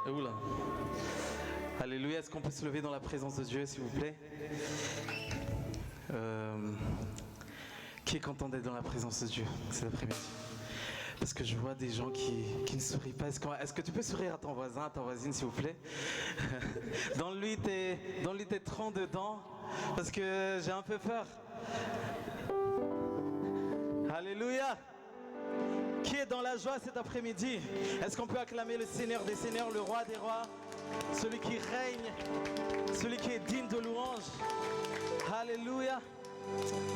Oula. Alléluia, est-ce qu'on peut se lever dans la présence de Dieu, s'il vous plaît? Qui est content d'être dans la présence de Dieu cet après-midi? Parce que je vois des gens qui ne sourient pas. Est-ce que tu peux sourire à ton voisin, à ta voisine, s'il vous plaît? Donne-lui tes troncs dedans, parce que j'ai un peu peur. Alléluia. Qui est dans la joie cet après-midi? Est-ce qu'on peut acclamer le Seigneur des Seigneurs, le Roi des Rois, celui qui règne, celui qui est digne de louange? Alléluia.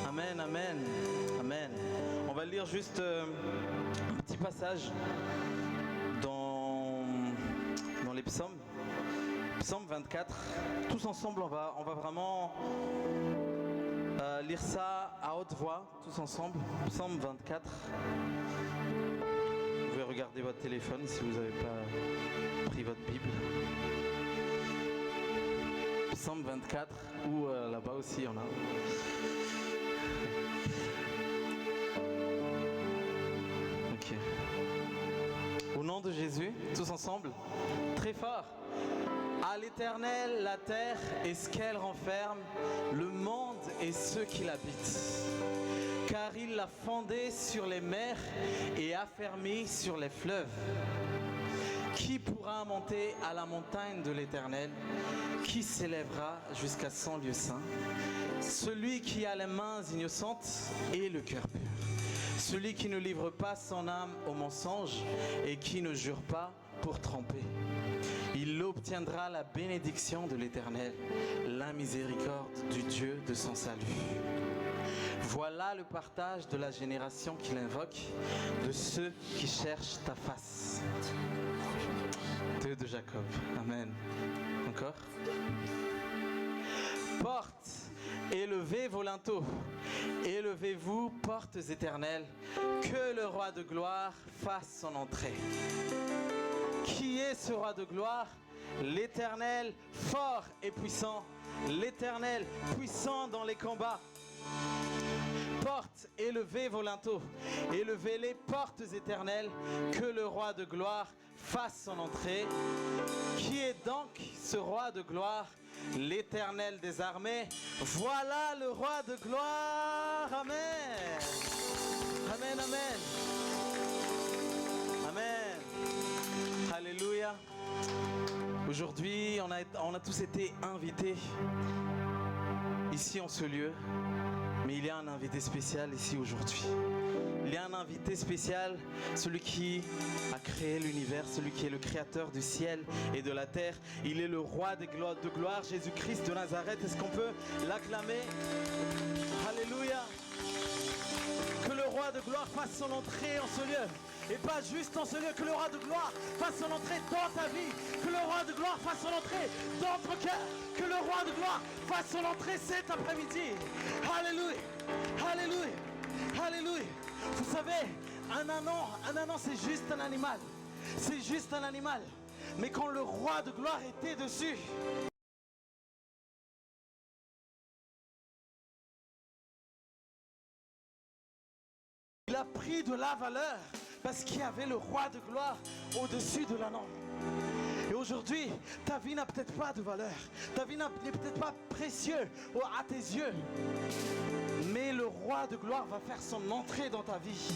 Amen, amen, amen. On va lire juste un petit passage dans les psaumes. Psaume 24. Tous ensemble, on va vraiment lire ça à haute voix, tous ensemble. Psaume 24. Vous pouvez regarder votre téléphone si vous n'avez pas pris votre Bible. Psaume 24, ou là-bas aussi, il y en a. Ok. Au nom de Jésus, tous ensemble, très fort. À l'Éternel, la terre et ce qu'elle renferme, le monde et ceux qui l'habitent. Car il l'a fondé sur les mers et affermi sur les fleuves. Qui pourra monter à la montagne de l'Éternel? Qui s'élèvera jusqu'à son lieu saint? Celui qui a les mains innocentes et le cœur pur. Celui qui ne livre pas son âme au mensonge et qui ne jure pas pour tromper. Il obtiendra la bénédiction de l'Éternel, la miséricorde du Dieu de son salut. Voilà le partage de la génération qu'il invoque, de ceux qui cherchent ta face. 2 de Jacob. Amen. Encore. Portes, élevez vos linteaux. Élevez-vous, portes éternelles, que le roi de gloire fasse son entrée. Qui est ce roi de gloire? L'Éternel, fort et puissant. L'Éternel, puissant dans les combats. Portes, élevez vos linteaux. Élevez les portes éternelles, que le roi de gloire fasse son entrée. Qui est donc ce roi de gloire? L'Éternel des armées. Voilà le roi de gloire. Amen. Amen, amen. Amen. Alléluia. Aujourd'hui, on a tous été invités ici en ce lieu. Mais il y a un invité spécial ici aujourd'hui. Il y a un invité spécial, celui qui a créé l'univers, celui qui est le créateur du ciel et de la terre. Il est le roi de gloire, Jésus-Christ de Nazareth. Est-ce qu'on peut l'acclamer? Alléluia. Que le roi de gloire fasse son entrée en ce lieu. Et pas juste en ce lieu, que le roi de gloire fasse son entrée dans ta vie. Que le roi de gloire fasse son entrée dans ton cœur. Que le roi de gloire fasse son entrée cet après-midi. Alléluia. Alléluia. Alléluia. Vous savez, un ânon c'est juste un animal. C'est juste un animal. Mais quand le roi de gloire était dessus, il a pris de la valeur parce qu'il y avait le roi de gloire au-dessus de l'ânon. Et aujourd'hui, ta vie n'a peut-être pas de valeur. Ta vie n'est peut-être pas précieuse à tes yeux. Mais le roi de gloire va faire son entrée dans ta vie.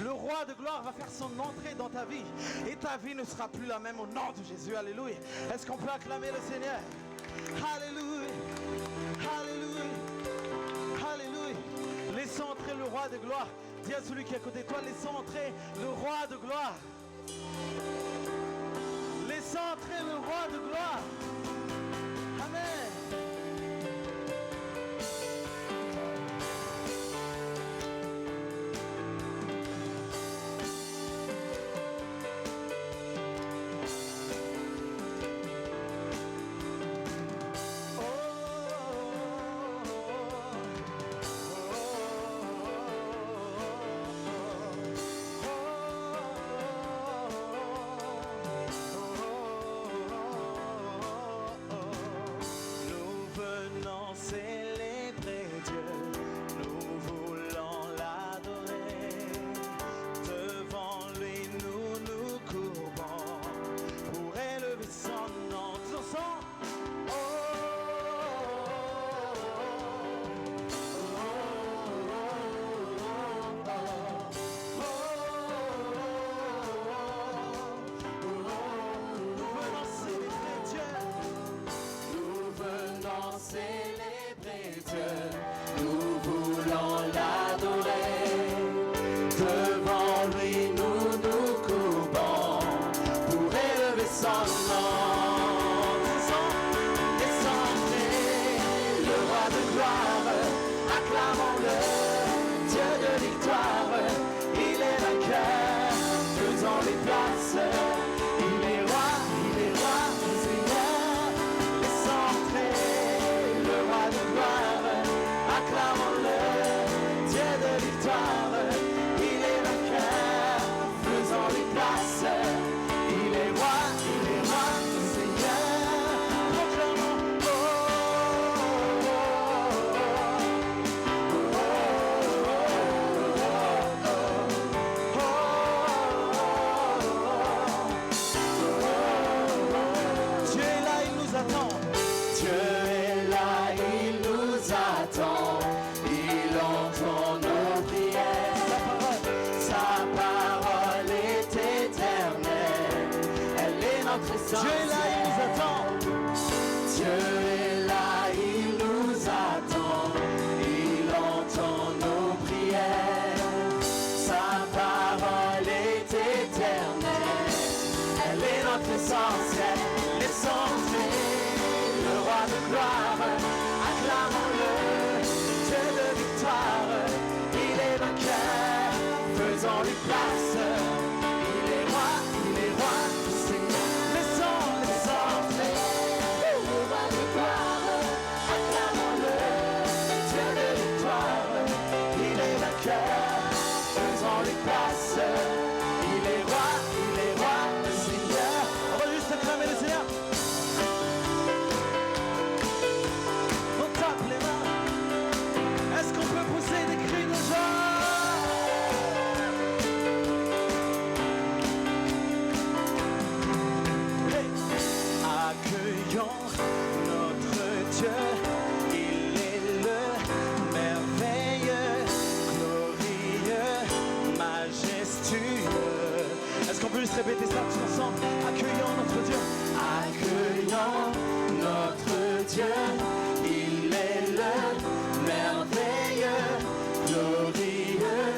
Le roi de gloire va faire son entrée dans ta vie. Et ta vie ne sera plus la même au nom de Jésus. Alléluia. Est-ce qu'on peut acclamer le Seigneur? Alléluia. Alléluia. Alléluia. Laissons entrer le roi de gloire. Dis à celui qui est à côté de toi, laissons entrer le roi de gloire. Laissons entrer le roi de gloire. Amen. Répétez ça tous ensemble. Accueillons notre Dieu. Accueillons notre Dieu. Il est le merveilleux, glorieux,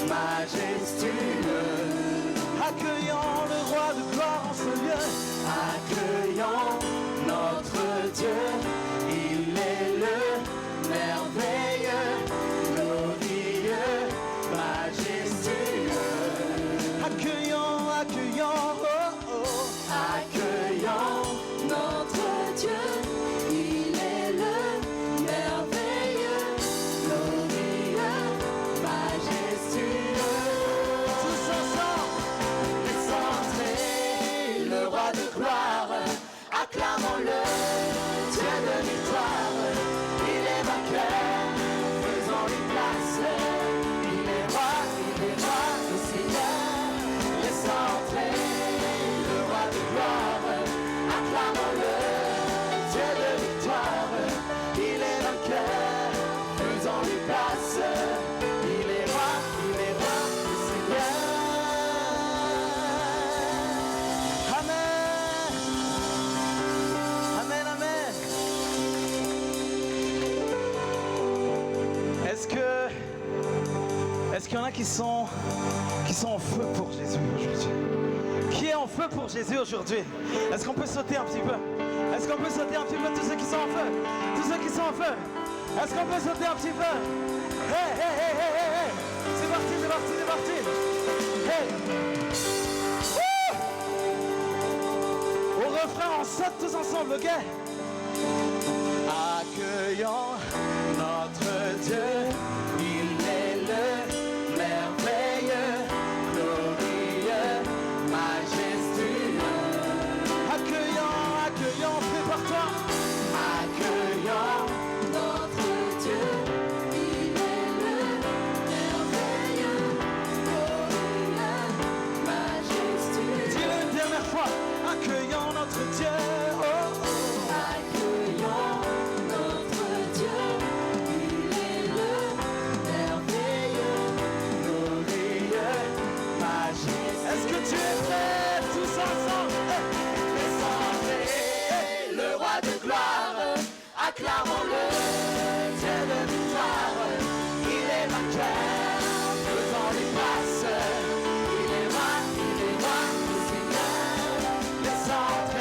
majestueux. Accueillons le roi de gloire en ce lieu. Accueillons notre Dieu. Il est le merveilleux, glorieux, majestueux. Accueillons, accueillons notre Dieu. Il est le merveilleux, glorieux, majestueux. Tous ensemble, laissons entrer le roi de gloire. Acclamons-le, Dieu de victoire. Il est vainqueur, faisons-lui place. Il est roi, le Seigneur. Laissons entrer le roi de gloire. Acclamons-le, Dieu de victoire. Il est vainqueur, faisons-lui place. Il est roi, le Seigneur. Amen. Amen, amen. Est-ce qu'il y en a qui sont en feu pour Jésus aujourd'hui? Qui est en feu pour Jésus aujourd'hui? Est-ce qu'on peut sauter un petit peu? Est-ce qu'on peut sauter un petit peu, tous ceux qui sont en feu? Tous ceux qui sont en feu? Est-ce qu'on peut sauter un petit peu? Hey, hey, hey, hey, hey, hey. C'est parti, c'est parti, c'est parti. Hey. Wouh. Au refrain, on saute tous ensemble, ok? Accueillons notre Dieu. Il est le merveilleux, glorieux, majestueux. Accueillons, prépare-toi. Accueillons notre Dieu. Il est le merveilleux, glorieux, majestueux. Dis-le une dernière fois. Accueillons notre Dieu. Oh, oh. Accueillons notre Dieu. Il est le merveilleux, glorieux, majestueux. Est-ce que tu es prêt tous ensemble? Laissons entrer le roi de gloire. Acclamons-le, Dieu de victoire. Il est vainqueur, faisons-lui place. Il est roi, le Seigneur. Laissons entrer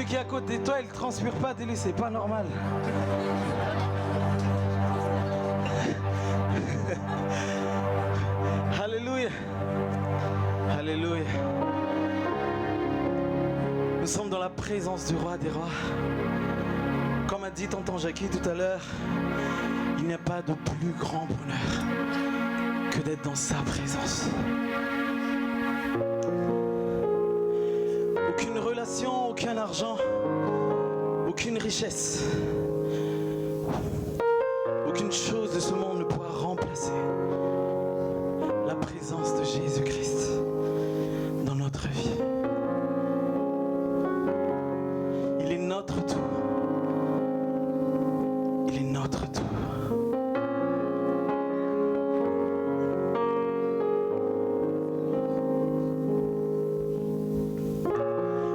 Celui qui est à côté de toi, il ne transpire pas, dis-lui, c'est pas normal. Alléluia. Alléluia. Nous sommes dans la présence du roi des rois. Comme a dit tonton Jackie tout à l'heure, il n'y a pas de plus grand bonheur que d'être dans sa présence. Aucune relation, aucun argent, aucune richesse, aucune chose de ce monde ne pourra remplacer la présence de Jésus-Christ dans notre vie. Il est notre tout. Il est notre tout.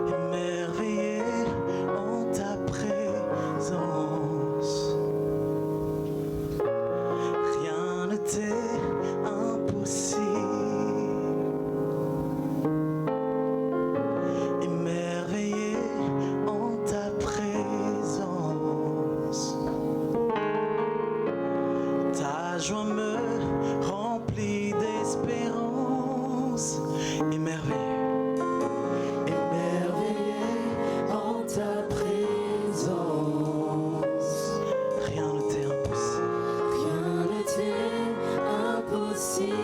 Émerveillé en ta présence, rien ne t'est impossible. Émerveillé en ta présence, ta joie me remplit d'espérance. Émerveillé. En ta présence, Rien ne t'est impossible. rien ne t'est impossible.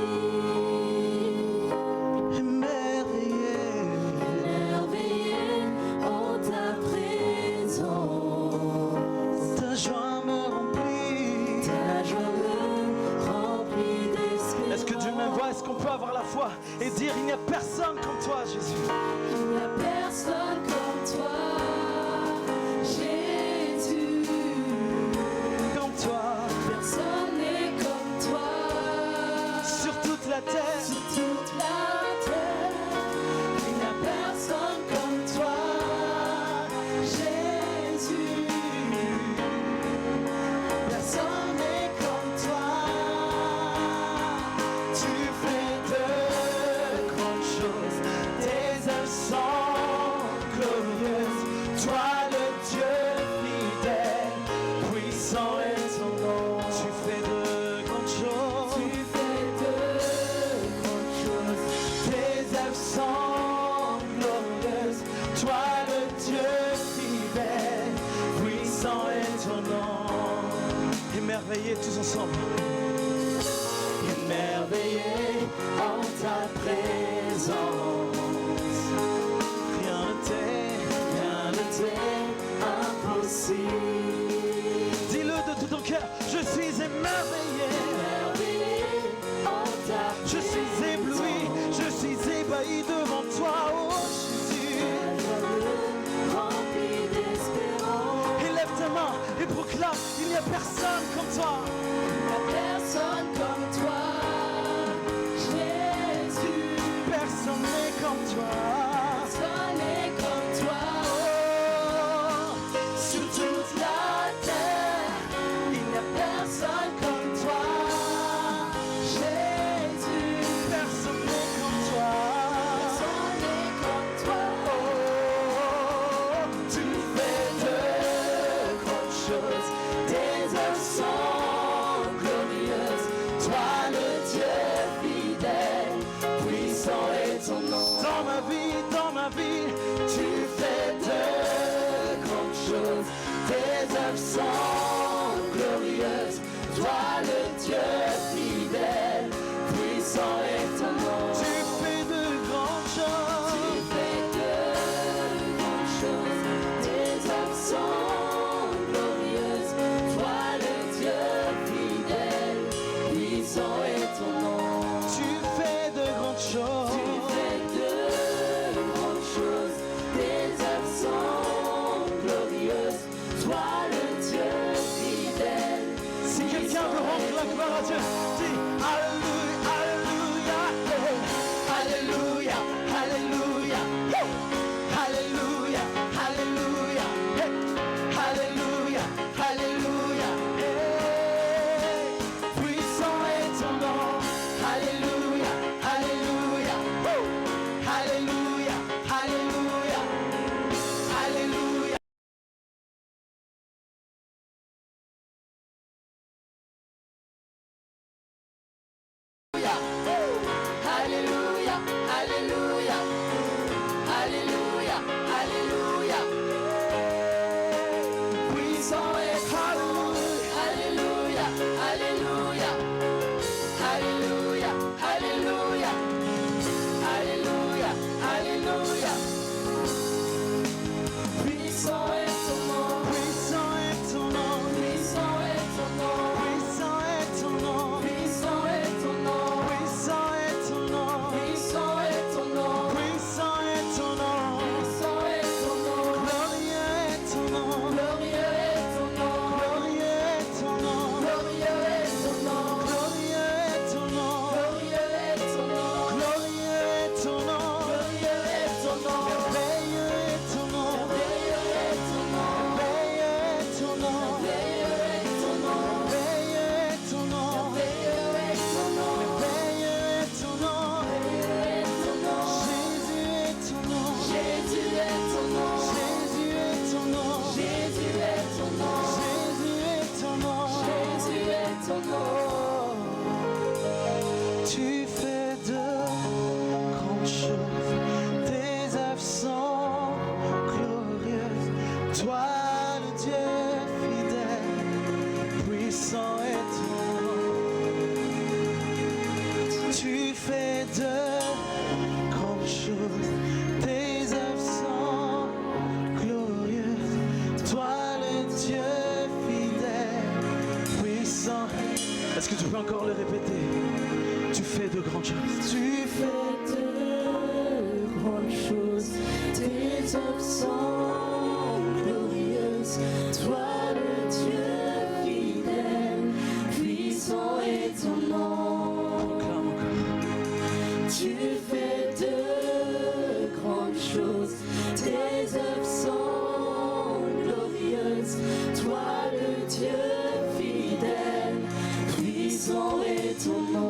Émerveillé. Émerveillé en ta présence, Ta joie me remplit. ta joie me remplit d'espérance. Est-ce que Dieu m'envoie? Est-ce qu'on peut avoir la foi et dire il n'y a personne comme toi, Jésus? Il n'y a personne comme toi, Jésus. Comme toi, Personne n'est comme toi. sur toute la terre. Sur toute la terre, il n'y a personne comme toi, Jésus. Personne n'est comme toi. Tu fais de grandes choses, tes œuvres sont glorieuses. Toi, le Dieu fidèle, puissant est ton nom. Tu fais de grandes choses. Tu fais de grandes choses. Tes œuvres sont glorieuses. Toi, le Dieu fidèle, puissant est ton nom. Émerveillés tous ensemble. Émerveillés en ta présence. Rien ne t'est impossible. Dis-le de tout ton cœur. Je suis émerveillé. Émerveillé en ta Je suis ébloui. Je suis ébahi devant toi, oh Jésus. remplie d'espérance. Élève ta main et proclame, il n'y a personne comme toi. Il n'y a personne comme toi, Jésus. Personne n'est comme toi. Personne n'est comme toi. Oh, Sur toute la terre, il n'y a personne comme toi, Jésus. personne n'est comme toi. Personne n'est comme toi. Oh, tu fais de grandes choses. Tes œuvres sont glorieuses. Toi, le Dieu fidèle, puissant est ton nom. Dans ma vie, tu fais de grandes choses. Tes œuvres sont glorieuses. Toi, le Dieu fidèle, puissant est ton nom. Tu fais de grandes choses. Tu fais de grandes choses. Tes œuvres sont glorieuses. Toi, le Dieu fidèle, puissant est ton nom. Tu fais de grandes choses. Tu fais de grandes choses. Tes œuvres sont glorieuses. Toi, le Dieu fidèle. Si quelqu'un veut rendre la gloire à Dieu, dis Alléluia, Alléluia, Alléluia, Alléluia, Alléluia, Alléluia, Alléluia, puissant est ton nom. Alléluia, Alléluia, Alléluia, Alléluia, Alléluia. Est-ce que tu peux encore le répéter? Tu fais de grandes choses. Tu fais de grandes choses, tes œuvres sont glorieuses. Toi le Dieu fidèle, puissant est ton nom. Proclame encore. Tu fais de grandes choses, tes œuvres sont glorieuses. Toi le Dieu fidèle, puissant est ton nom.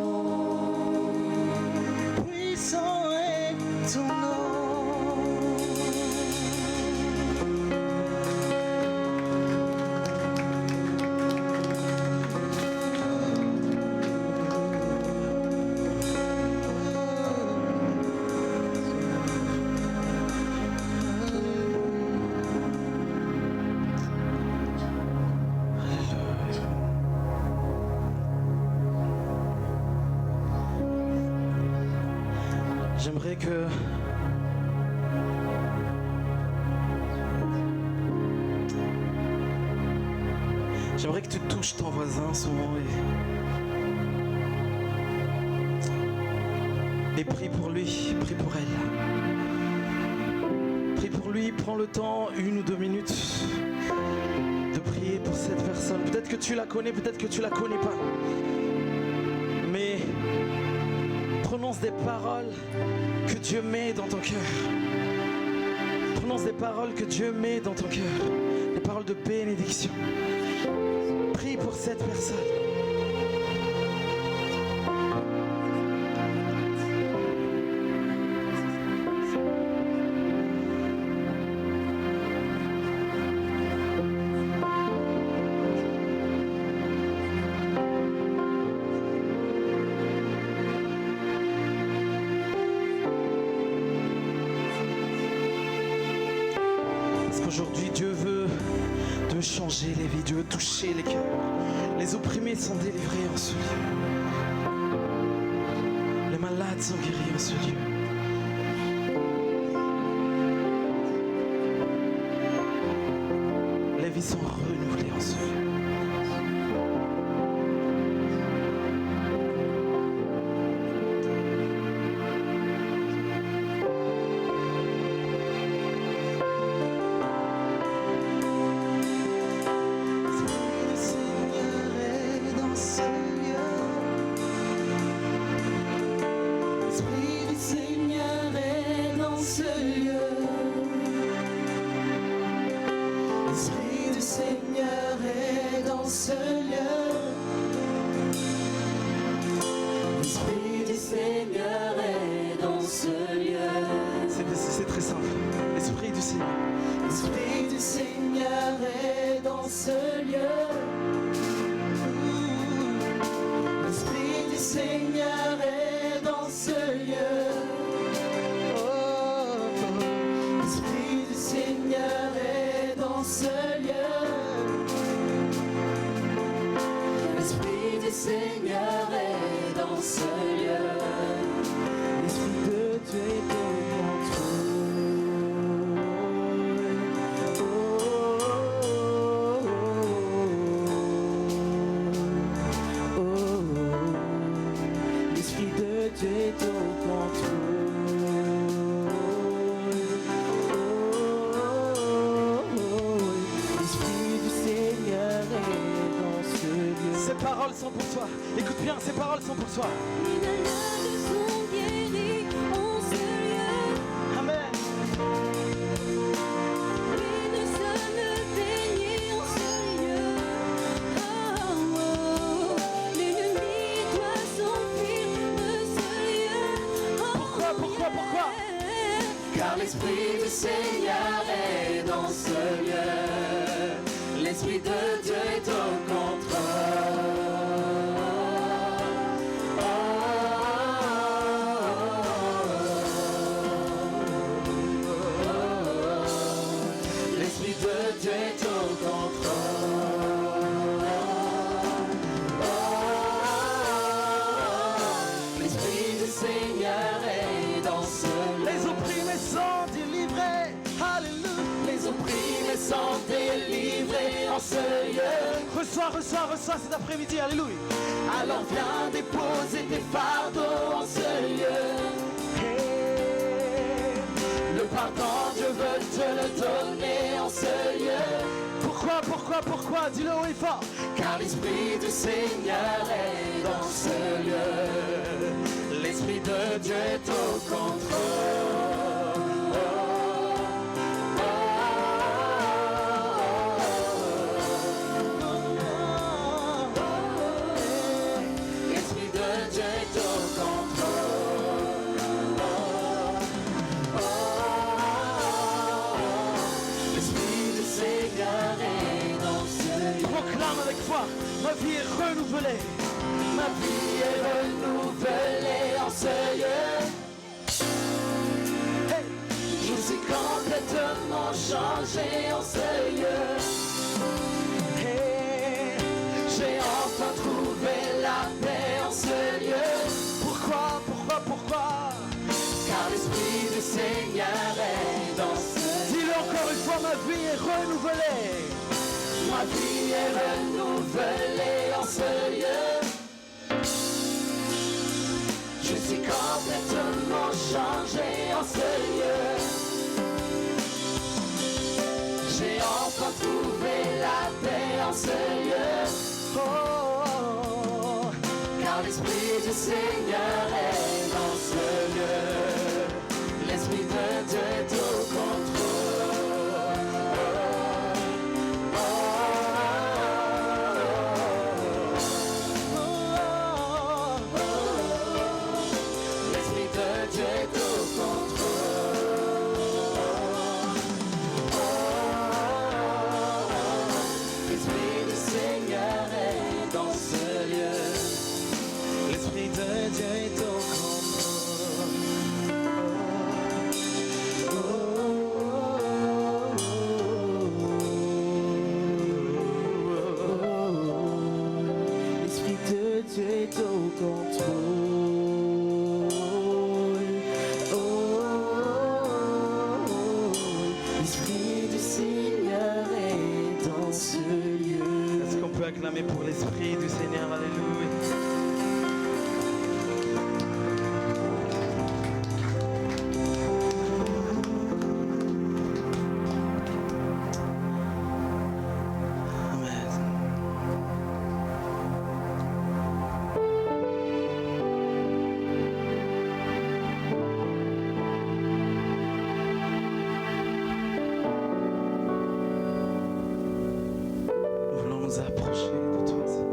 Puissant est ton nom. J'aimerais que tu touches ton voisin en ce moment et prie pour lui, prie pour elle. Prie pour lui, prends le temps, 1 ou 2 minutes, de prier pour cette personne. Peut-être que tu la connais, peut-être que tu la connais pas. Mais prononce des paroles que Dieu met dans ton cœur. Prononce des paroles que Dieu met dans ton cœur. Des paroles de bénédiction. Prie pour cette personne. Aujourd'hui, Dieu veut changer les vies, Dieu veut toucher les cœurs. Les opprimés sont délivrés en ce lieu. Les malades sont guéris en ce lieu. Les vies sont renouvelées en ce lieu. C'est très simple. L'Esprit du Seigneur. L'Esprit du Seigneur est dans ce lieu. L'Esprit du Seigneur est dans ce lieu. L'Esprit du Seigneur est dans ce lieu. L'Esprit du Seigneur est dans ce lieu. L'Esprit de Dieu est au Dieu est au contrôle. L'Esprit du Seigneur est dans ce lieu. Ces paroles sont pour toi. Écoute bien, ces paroles sont pour toi. Les malades sont guéris en ce lieu. Amen. Les sommes bénis en ce lieu. Oh, oh. L'ennemi doit s'enfuir de ce lieu. Pourquoi? Car l'Esprit du Seigneur est dans ce lieu. L'Esprit de Dieu est au contrôle. L'Esprit de Dieu est au contrôle. L'Esprit du Seigneur est dans ce lieu. Les opprimés sont délivrés. Alléluia. Les opprimés sont délivrés en ce lieu. Reçois cet après-midi, alléluia. Alors viens déposer tes fardeaux en ce lieu. Le pardon, Dieu veut te le donner en ce lieu. Pourquoi? Dis-le haut et fort. Car l'Esprit du Seigneur est dans ce lieu. L'Esprit de Dieu est au contrôle. L'Esprit de Dieu est au contrôle. L'Esprit du Seigneur est dans ce lieu. Proclame avec foi, ma vie est renouvelée. Ma vie est renouvelée en ce lieu. Hey. Je suis complètement changé en ce lieu. Hey. J'ai enfin trouvé la paix en ce lieu. Pourquoi? Car l'Esprit du Seigneur est dans ce lieu. Dis-le encore une fois, ma vie est renouvelée. Ma vie est renouvelée en ce lieu. Je suis complètement changé en ce lieu. J'ai enfin trouvé la paix en ce lieu. Oh. Car l'Esprit du Seigneur est dans ce lieu. L'Esprit de Dieu est au contrôle. L'Esprit de Dieu est au contrôle. L'Esprit du Seigneur est dans ce lieu. L'Esprit de Dieu est au L'Esprit de Dieu est au contrôle. L'Esprit du Seigneur est dans ce lieu. Est-ce qu'on peut acclamer pour l'Esprit du Seigneur? Alléluia. Amen. Nous voulons nous approcher de toi, Seigneur.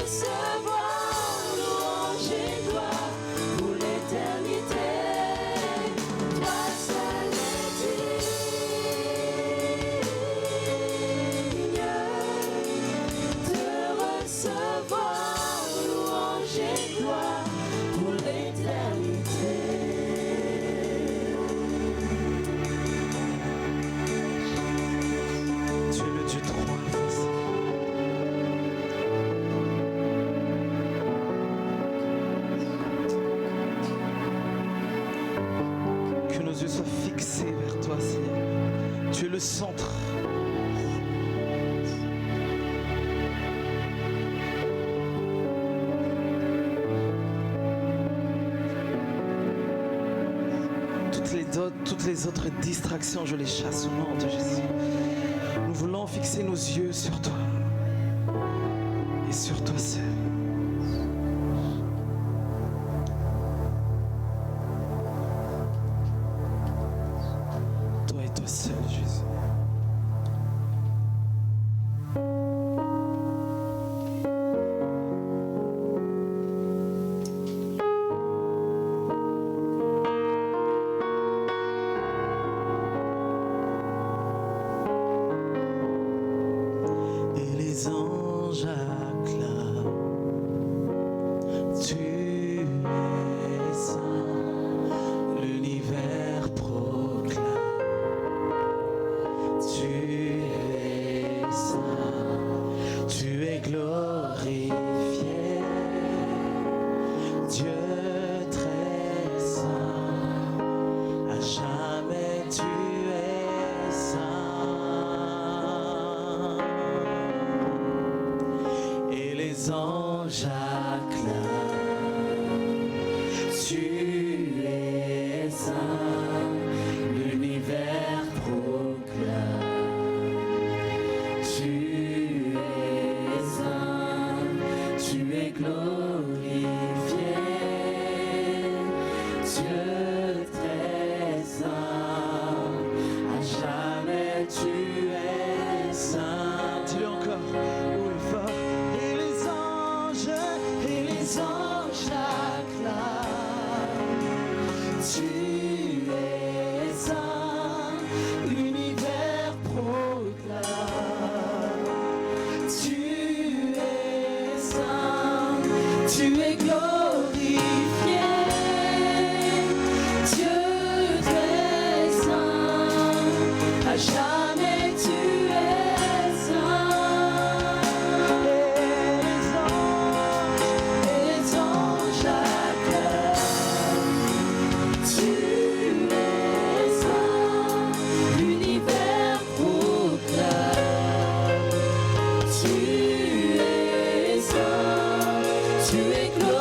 recevoir louange et gloire pour l'éternité. Toi seul es digne de recevoir louange et gloire pour l'éternité. Tu es le Dieu de roi, Fils. Que nos yeux soient fixés vers toi, Seigneur. Tu es le centre. Toutes les autres distractions, je les chasse au nom de Jésus. Nous voulons fixer nos yeux sur toi et sur toi seul. Toi et toi seul, Jésus. Et les anges acclament, tu es saint, l'univers proclame, tu es saint, tu es glorifié, Dieu très saint, à jamais tu es saint. Et les anges acclament, tu es saint, l'univers proclame, tu es saint, tu es glorifié, Dieu très saint, à jamais tu es saint. Dis-le encore, haut et fort. Et les anges acclament, tu es saint, l'univers proclame, tu es saint, tu es glorifié, Dieu très saint, à jamais tu es saint. Et les anges acclament, tu es saint, l'univers proclame, tu es saint, tu es glorifié.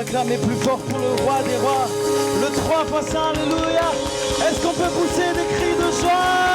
Acclamer plus fort pour le roi des rois, le 3 fois saint, alléluia. Est-ce qu'on peut pousser des cris de joie?